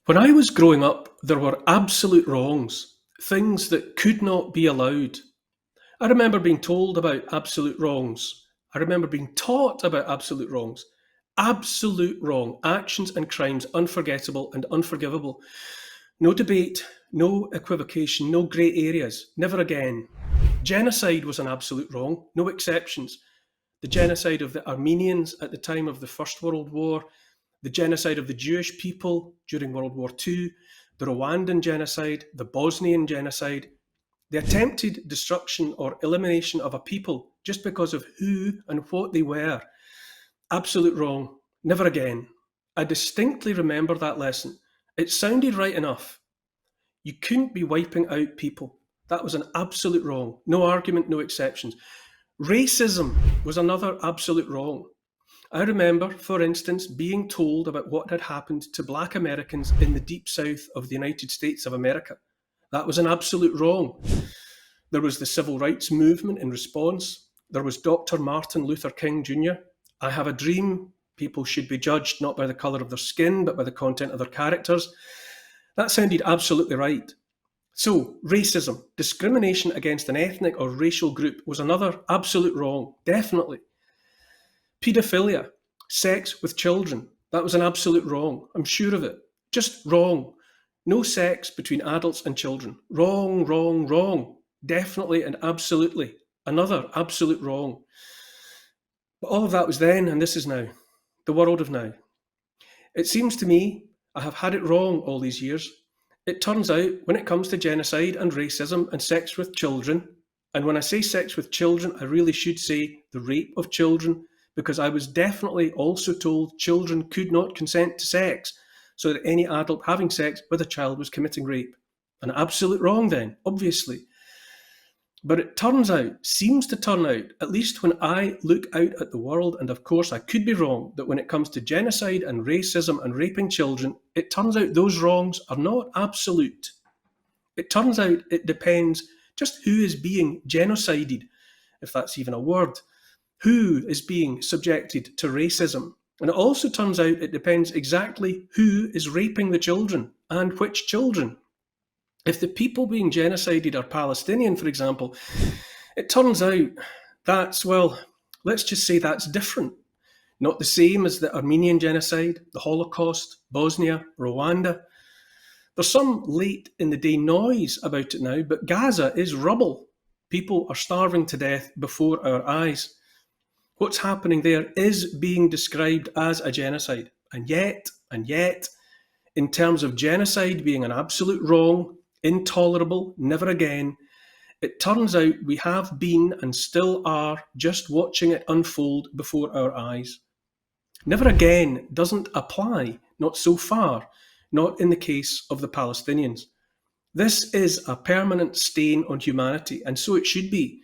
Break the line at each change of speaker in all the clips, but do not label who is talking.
When I was growing up, there were absolute wrongs, things that could not be allowed. I remember being told about absolute wrongs. I remember being taught about absolute wrongs. Absolute wrong, actions and crimes unforgettable and unforgivable. No debate, no equivocation, no grey areas, never again. Genocide was an absolute wrong, no exceptions. The genocide of the Armenians at the time of the First World War, the genocide of the Jewish people during World War II, the Rwandan genocide, the Bosnian genocide, the attempted destruction or elimination of a people just because of who and what they were. Absolute wrong. Never again. I distinctly remember that lesson. It sounded right enough. You couldn't be wiping out people. That was an absolute wrong. No argument, no exceptions. Racism was another absolute wrong. I remember, for instance, being told about what had happened to Black Americans in the deep south of the United States of America. That was an absolute wrong. There was the civil rights movement in response. There was Dr. Martin Luther King Jr. I have a dream. People should be judged not by the colour of their skin, but by the content of their characters. That sounded absolutely right. So, racism, discrimination against an ethnic or racial group was another absolute wrong, definitely. Paedophilia, sex with children, that was an absolute wrong. I'm sure of it. Just wrong. No sex between adults and children. Wrong, wrong, wrong. Definitely and absolutely. Another absolute wrong. But all of that was then, and this is now. The world of now. It seems to me I have had it wrong all these years. It turns out when it comes to genocide and racism and sex with children, and when I say sex with children, I really should say the rape of children, because I was definitely also told children could not consent to sex, so that any adult having sex with a child was committing rape. An absolute wrong then, obviously. But it turns out, seems to turn out, at least when I look out at the world, and of course I could be wrong, that when it comes to genocide and racism and raping children, it turns out those wrongs are not absolute. It turns out it depends just who is being genocided, if that's even a word, who is being subjected to racism. And it also turns out it depends exactly who is raping the children and which children. If the people being genocided are Palestinian, for example, it turns out that's, well, let's just say that's different. Not the same as the Armenian genocide, the Holocaust, Bosnia, Rwanda. There's some late in the day noise about it now, but Gaza is rubble. People are starving to death before our eyes. What's happening there is being described as a genocide. And yet, in terms of genocide being an absolute wrong, intolerable, never again, it turns out we have been and still are just watching it unfold before our eyes. Never again doesn't apply, not so far, not in the case of the Palestinians. This is a permanent stain on humanity, and so it should be.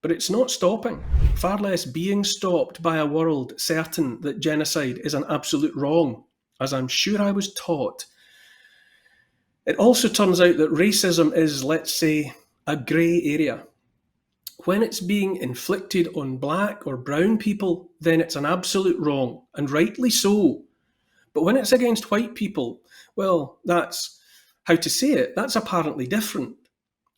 But it's not stopping, far less being stopped by a world certain that genocide is an absolute wrong, as I'm sure I was taught. It also turns out that racism is, let's say, a grey area. When it's being inflicted on black or brown people, then it's an absolute wrong, and rightly so. But when it's against white people, well, that's, how to say it, that's apparently different.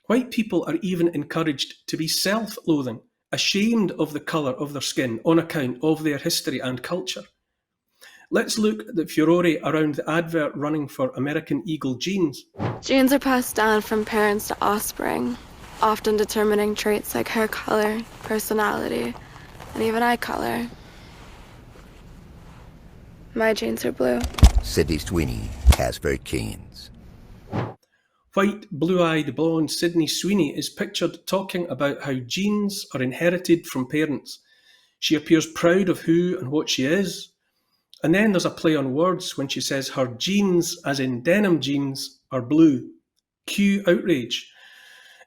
White people are even encouraged to be self-loathing, ashamed of the colour of their skin on account of their history and culture. Let's look at the furore around the advert running for American Eagle jeans.
Genes are passed down from parents to offspring, often determining traits like hair color, personality, and even eye color. My genes are blue.
Sydney Sweeney, Casper Keynes.
White, blue-eyed, blonde Sydney Sweeney is pictured talking about how genes are inherited from parents. She appears proud of who and what she is. And then there's a play on words when she says her jeans, as in denim jeans, are blue. Cue outrage.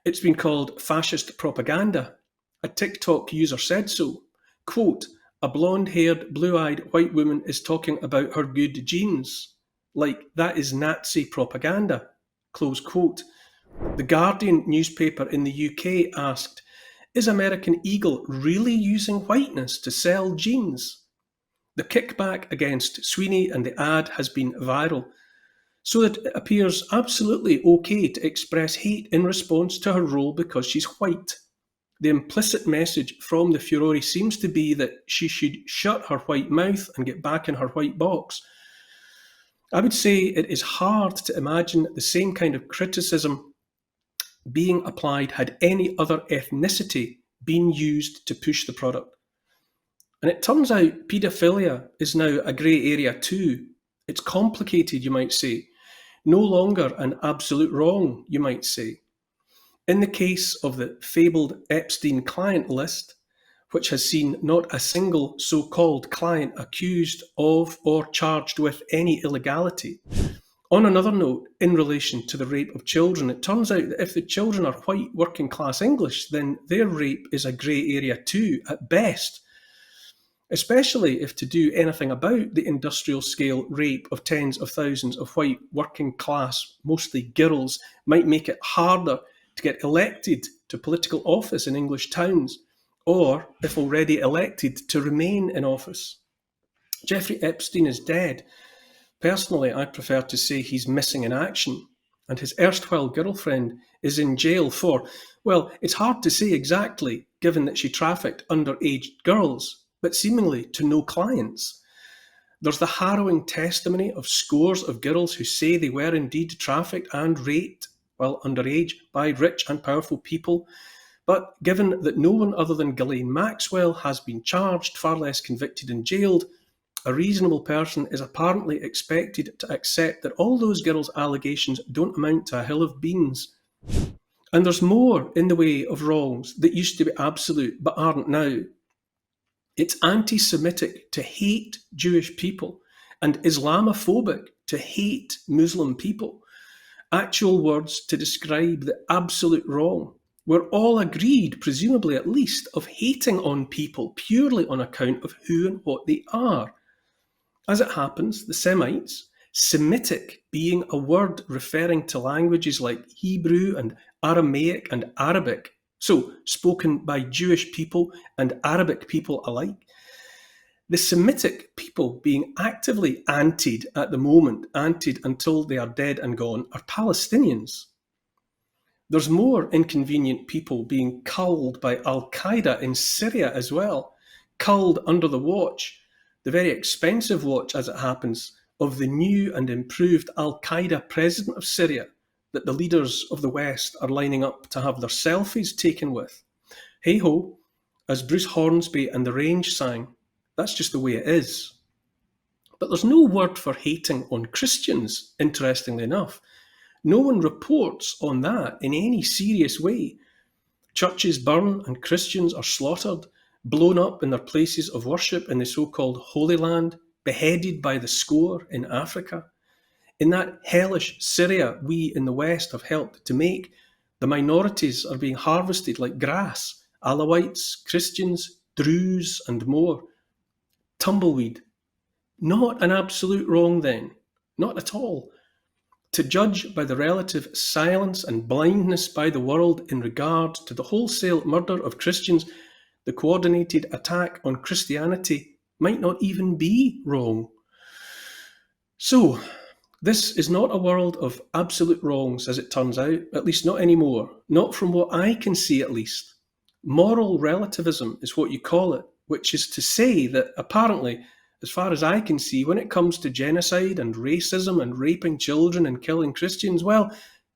It's been called fascist propaganda. A TikTok user said so. Quote, a blonde-haired, blue-eyed white woman is talking about her good genes. Like, that is Nazi propaganda. Close quote. The Guardian newspaper in the UK asked, is American Eagle really using whiteness to sell jeans? The kickback against Sweeney and the ad has been viral. so that it appears absolutely okay to express hate in response to her role because she's white. The implicit message from the furore seems to be that she should shut her white mouth and get back in her white box. I would say it is hard to imagine the same kind of criticism being applied had any other ethnicity been used to push the product. And it turns out paedophilia is now a grey area too. It's complicated, you might say. No longer an absolute wrong, you might say. In the case of the fabled Epstein client list, which has seen not a single so-called client accused of or charged with any illegality. On another note, in relation to the rape of children, it turns out that if the children are white working class English, then their rape is a grey area too, at best. Especially if to do anything about the industrial scale rape of tens of thousands of white working class, mostly girls, might make it harder to get elected to political office in English towns, or, if already elected, to remain in office. Jeffrey Epstein is dead. Personally, I prefer to say he's missing in action, and his erstwhile girlfriend is in jail for, well, it's hard to say exactly, given that she trafficked underage girls, but seemingly to no clients. There's the harrowing testimony of scores of girls who say they were indeed trafficked and raped while underage by rich and powerful people. But given that no one other than Ghislaine Maxwell has been charged, far less convicted and jailed, a reasonable person is apparently expected to accept that all those girls' allegations don't amount to a hill of beans. And there's more in the way of wrongs that used to be absolute but aren't now. It's anti-Semitic to hate Jewish people and Islamophobic to hate Muslim people. Actual words to describe the absolute wrong. We're all agreed, presumably at least, of hating on people purely on account of who and what they are. As it happens, the Semites, Semitic being a word referring to languages like Hebrew and Aramaic and Arabic, so spoken by Jewish people and Arabic people alike, the Semitic people being actively antied at the moment, antied until they are dead and gone, are Palestinians. There's more inconvenient people being culled by Al-Qaeda in Syria as well, culled under the watch, the very expensive watch as it happens, of the new and improved Al-Qaeda president of Syria that the leaders of the West are lining up to have their selfies taken with. Hey-ho, as Bruce Hornsby and The Range sang, that's just the way it is. But there's no word for hating on Christians, interestingly enough. No one reports on that in any serious way. Churches burn and Christians are slaughtered, blown up in their places of worship in the so-called Holy Land, beheaded by the score in Africa. In that hellish Syria we in the West have helped to make, the minorities are being harvested like grass, Alawites, Christians, Druze and more. Tumbleweed. Not an absolute wrong then, not at all. To judge by the relative silence and blindness by the world in regard to the wholesale murder of Christians, the coordinated attack on Christianity might not even be wrong. So, this is not a world of absolute wrongs as it turns out, at least not anymore, not from what I can see at least. Moral relativism is what you call it, which is to say that apparently, as far as I can see, when it comes to genocide and racism and raping children and killing Christians, well,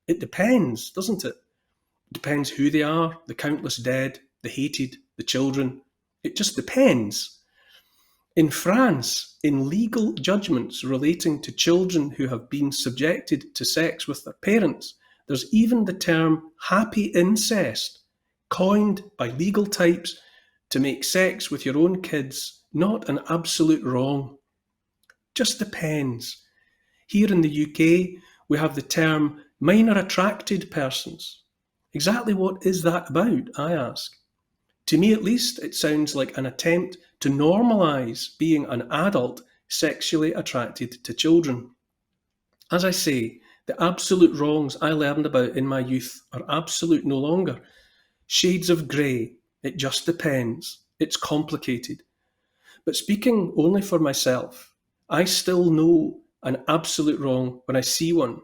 it depends, doesn't it? It depends who they are, the countless dead, the hated, the children. It just depends. In France, in legal judgments relating to children who have been subjected to sex with their parents, there's even the term happy incest, coined by legal types to make sex with your own kids not an absolute wrong. Just depends. Here in the UK, we have the term minor attracted persons. Exactly what is that about, I ask? To me at least, it sounds like an attempt to normalise being an adult sexually attracted to children. As I say, the absolute wrongs I learned about in my youth are absolute no longer. Shades of grey, it just depends. It's complicated. But speaking only for myself, I still know an absolute wrong when I see one.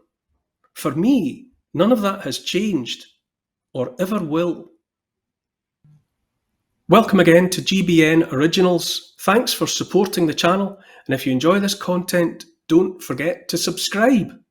For me, none of that has changed or ever will. Welcome again to GBN Originals. Thanks for supporting the channel, and if you enjoy this content, don't forget to subscribe.